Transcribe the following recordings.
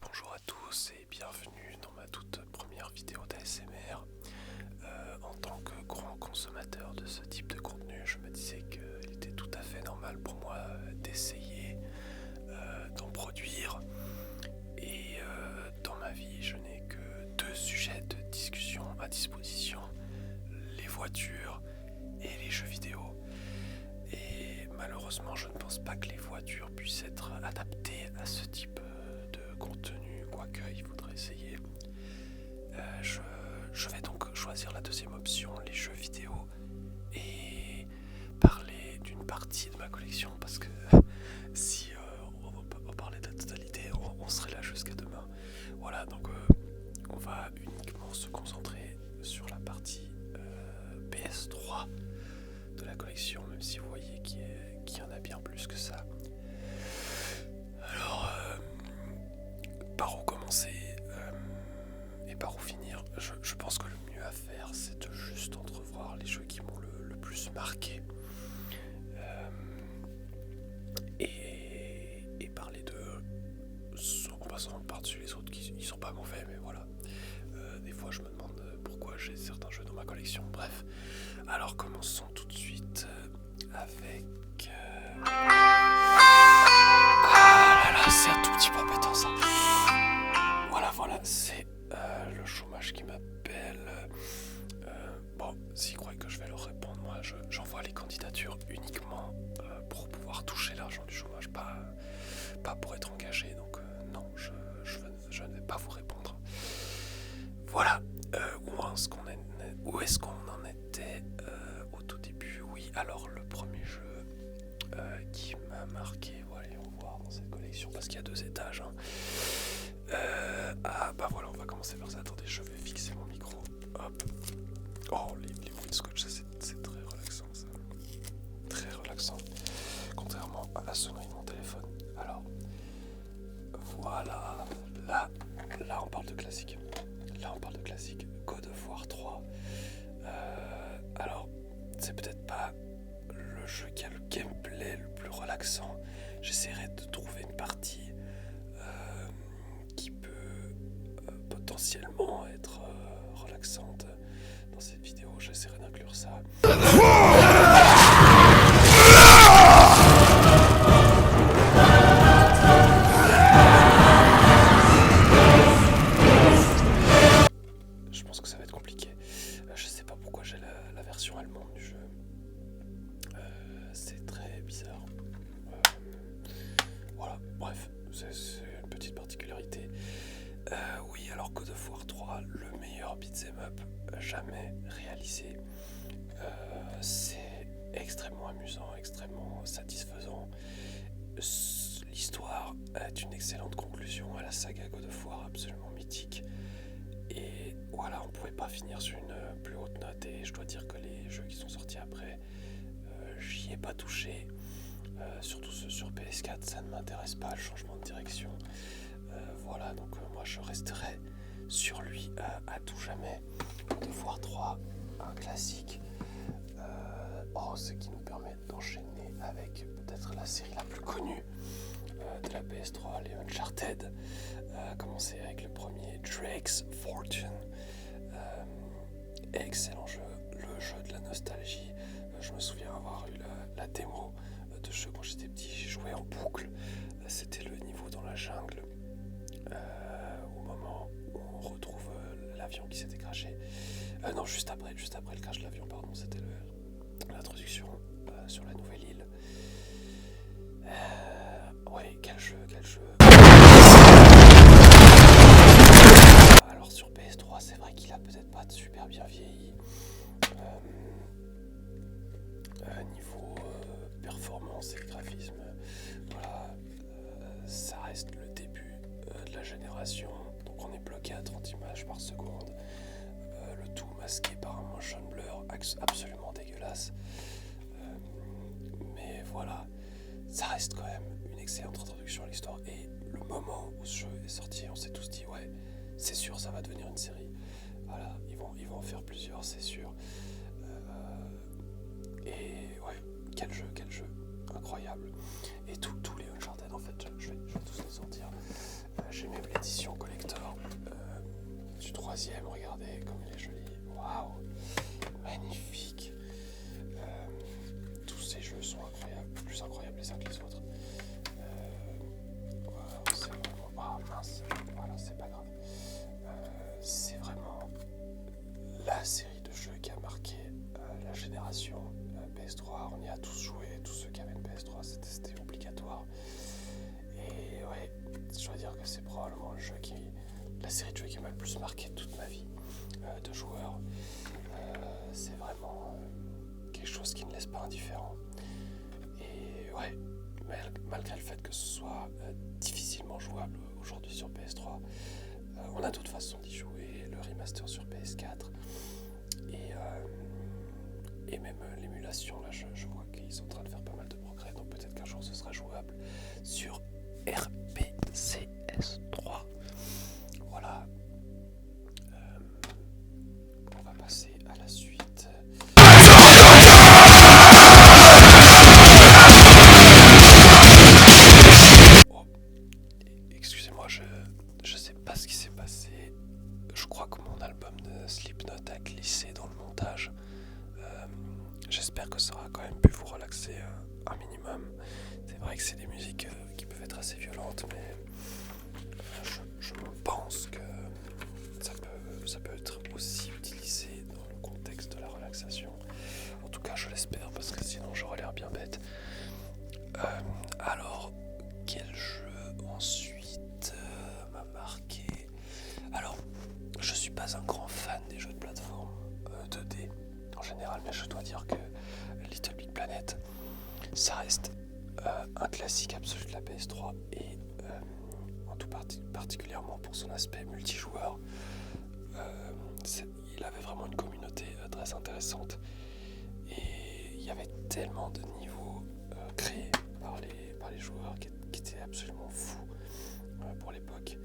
Bonjour à tous et bienvenue dans ma toute première vidéo d'ASMR. En tant que grand consommateur de ce type de contenu, je me disais qu'il était tout à fait normal pour moi d'essayer d'en produire. Et dans ma vie, je n'ai que deux sujets de discussion à disposition, les voitures et les jeux vidéo. Et malheureusement, je ne pense pas que les voitures puissent être adaptées à ce type de contenu, quoique il faudrait essayer. Je vais donc choisir la deuxième option, les jeux vidéo, et parler d'une partie de ma collection, parce que si on va parler de la totalité, on serait là jusqu'à demain. Voilà, donc on va uniquement se concentrer sur la partie PS3 de la collection, même si vous voyez qu'il y en a bien plus que ça. Alors, par où commencer et par où finir? Je pense que le mieux à faire, c'est de juste entrevoir les jeux qui m'ont le plus marqué et parler d'eux en passant par-dessus les autres qui sont pas mauvais, mais voilà. Des fois, je me demande pourquoi j'ai certains jeux dans ma collection. Bref, alors commençons tout de suite avec... Ah là là, c'est un tout petit peu embêtant ça. Voilà, c'est le chômage qui m'appelle. Bon, s'il croit que je vais leur répondre, moi j'envoie les candidatures uniquement pour pouvoir toucher l'argent du chômage, pas pour être engagé, donc non, je ne vais pas vous répondre. Voilà, où est-ce qu'on en était au tout début? Oui, alors le premier jeu qui m'a marqué, voilà, on va voir dans cette collection, parce qu'il y a 2 étages. Bah voilà, on va commencer par ça. Attendez, je vais fixer mon micro. Hop. Oh, les bruits de scotch, ça c'est très relaxant, ça. Très relaxant. Contrairement à la sonnerie de mon téléphone. Alors, voilà. Là on parle de classique. God of War 3. Alors, c'est peut-être pas le jeu qui a le gameplay le plus relaxant. J'essaierai de trouver une partie qui peut potentiellement être relaxante dans cette vidéo. J'essaierai d'inclure ça. Je pense que ça va être compliqué. Je sais pas pourquoi j'ai la version allemande du jeu. C'est très bizarre. Voilà, bref, c'est une petite particularité. Oui, alors God of War 3, le meilleur beat'em up jamais réalisé. C'est extrêmement amusant, extrêmement satisfaisant. L'histoire est une excellente conclusion à la saga God of War, absolument mythique. Et voilà, on pouvait pas finir sur une plus haute note, et je dois dire que les jeux qui sont sortis après, j'y ai pas touché. Surtout ceux sur PS4, ça ne m'intéresse pas, le changement de direction. Voilà, donc moi je resterai sur lui à tout jamais. God of War 3, un classique. Ce qui nous permet d'enchaîner avec peut-être la série la plus connue de la PS3, les Uncharted. Commencer avec le premier, Drake's Fortune. Excellent jeu, le jeu de la nostalgie. Je me souviens avoir eu la démo de jeu quand j'étais petit, j'ai joué en boucle. C'était le niveau dans la jungle, au moment où on retrouve l'avion qui s'était crashé. Non, juste après le crash de l'avion, pardon, c'était l'introduction sur la nouvelle île. Ouais, quel jeu. Alors sur PS3, c'est vrai qu'il a peut-être pas super bien vieilli. Niveau performance et graphisme, voilà, ça reste le début de la génération, donc on est bloqué à 30 images par seconde, le tout masqué par un motion blur absolument dégueulasse, mais voilà, ça reste quand même une excellente introduction à l'histoire, et le moment où ce jeu est sorti, on s'est tous dit ouais, c'est sûr, ça va devenir une série. Voilà, ils vont en faire plusieurs, c'est sûr. Et ouais, quel jeu, incroyable. Et tous les Uncharted, en fait, je vais tous les sortir. J'ai même l'édition troisième, regardez comme il est joli. Waouh, magnifique. Tous ces jeux sont incroyables, plus incroyables les uns que les autres. Wow, c'est vraiment... Ah mince, voilà, c'est pas grave. C'est vraiment la série de jeux qui a marqué la génération PS3. On y a tous joué, tous ceux qui avaient une PS3, c'était obligatoire. Et ouais, je dois dire que c'est probablement la série de jeux qui m'a le plus marqué toute ma vie de joueur. C'est vraiment quelque chose qui ne laisse pas indifférent. Et ouais, malgré le fait que ce soit difficilement jouable aujourd'hui sur PS3, on a d'autres façons d'y jouer, le remaster sur PS4 et même l'émulation. Là, je vois qu'ils sont en train de faire pas mal de progrès, donc peut-être qu'un jour ce sera jouable sur RPCS3. Voilà. On va passer à la suite. Oh, excusez-moi, je sais pas ce qui s'est passé. Je crois que mon album de Slipknot a glissé dans le montage. J'espère que ça aura quand même pu vous relaxer un minimum. C'est vrai que c'est des musiques qui peuvent être assez violentes, mais je pense que ça peut être aussi utilisé dans le contexte de la relaxation. En tout cas, je l'espère, parce que sinon j'aurais l'air bien bête. Alors, quel jeu ensuite m'a marqué? Alors, je suis pas un grand fan des jeux de plateforme 2D en général, mais je dois dire que Little Big Planet, ça reste un classique absolu de la PS3 et en tout particulièrement pour son aspect multijoueur. Il avait vraiment une communauté très intéressante et il y avait tellement de niveaux créés par les joueurs qui étaient absolument fous pour l'époque,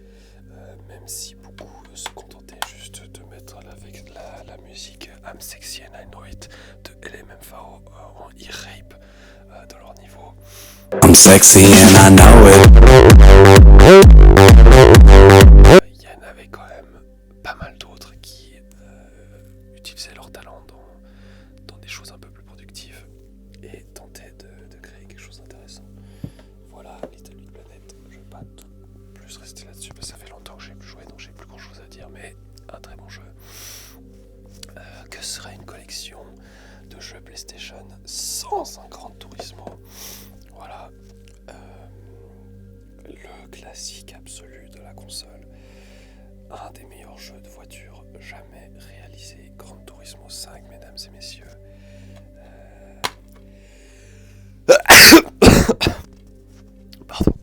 même si beaucoup se contentaient juste de mettre avec la musique I'm Sexy and I Know It de LMFAO en e-rape dans leur niveau. I'm sexy and I know it. Il y en avait quand même pas mal d'autres qui utilisaient leur talent dans des choses un peu plus productives et tentaient de créer quelque chose d'intéressant. Voilà, Little Big Planet, je vais pas plus rester là-dessus parce que ça fait longtemps que j'ai plus joué, donc j'ai plus grand chose à dire, mais un très bon jeu. Que serait une collection de jeux PlayStation sans un Gran Turismo? Voilà, le classique absolu de la console, un des meilleurs jeux de voiture jamais réalisés, Gran Turismo 5, mesdames et messieurs. Pardon,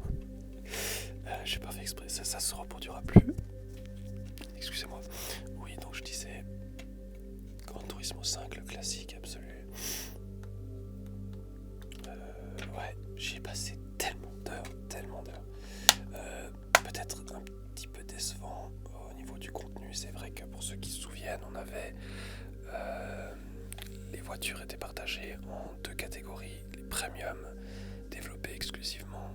j'ai pas fait exprès, ça se reproduira plus. Excusez-moi. Oui, donc je disais Gran Turismo 5, le classique absolu. Ouais, j'y ai passé tellement d'heures. Peut-être un petit peu décevant au niveau du contenu. C'est vrai que pour ceux qui se souviennent, on avait les voitures étaient partagées en deux catégories, les premium développés exclusivement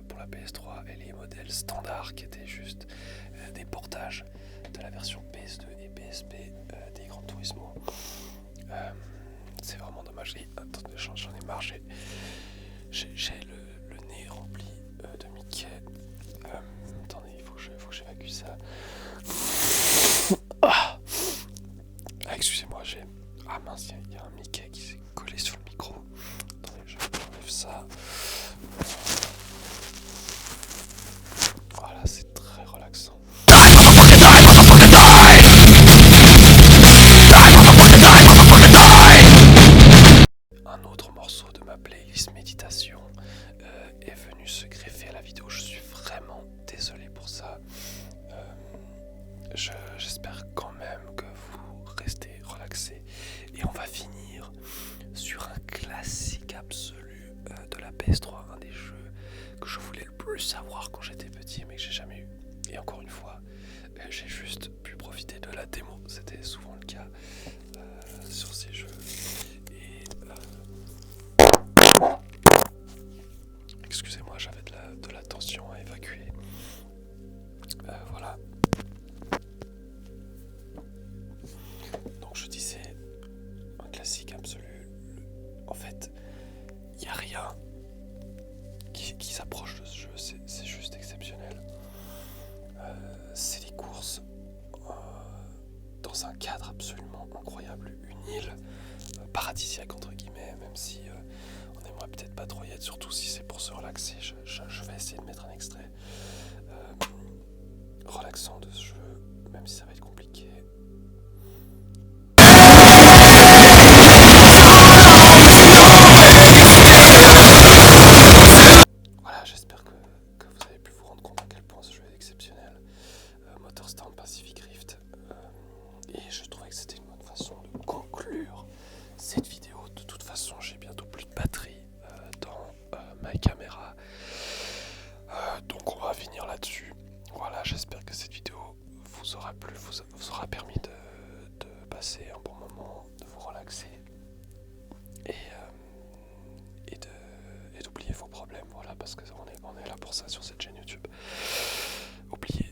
pour la PS3 et les modèles standards qui étaient juste des portages de la version PS2 et PSP des Gran Turismo. C'est vraiment dommage. Et attendez, j'en ai marre, j'ai le nez rempli de Mickey. Attendez, il faut que j'évacue ça. Excusez-moi, ah mince, il y a un Mickey qui s'est collé sur le micro. Attendez, j'enlève ça. Voilà, c'est très relaxant. Un autre morceau de ma playlist méditation est venu se greffer à la vidéo. Je suis vraiment désolé pour ça. dans un cadre absolument incroyable, une île paradisiaque entre guillemets, même si on aimerait peut-être pas trop y être, surtout si c'est pour se relaxer. Je vais essayer de mettre un extrait relaxant de ce jeu, même si ça va être compliqué. Voilà, j'espère que vous avez pu vous rendre compte à quel point ce jeu est exceptionnel. MotorStorm Pacific Rift. Et je trouvais que c'était une bonne façon de conclure cette vidéo. De toute façon, j'ai bientôt plus de batterie dans ma caméra. Donc on va finir là-dessus. Voilà, j'espère que cette vidéo vous aura plu, vous aura permis de passer un bon moment, de vous relaxer et d'oublier vos problèmes. Voilà, parce qu'on est là pour ça sur cette chaîne YouTube. Oubliez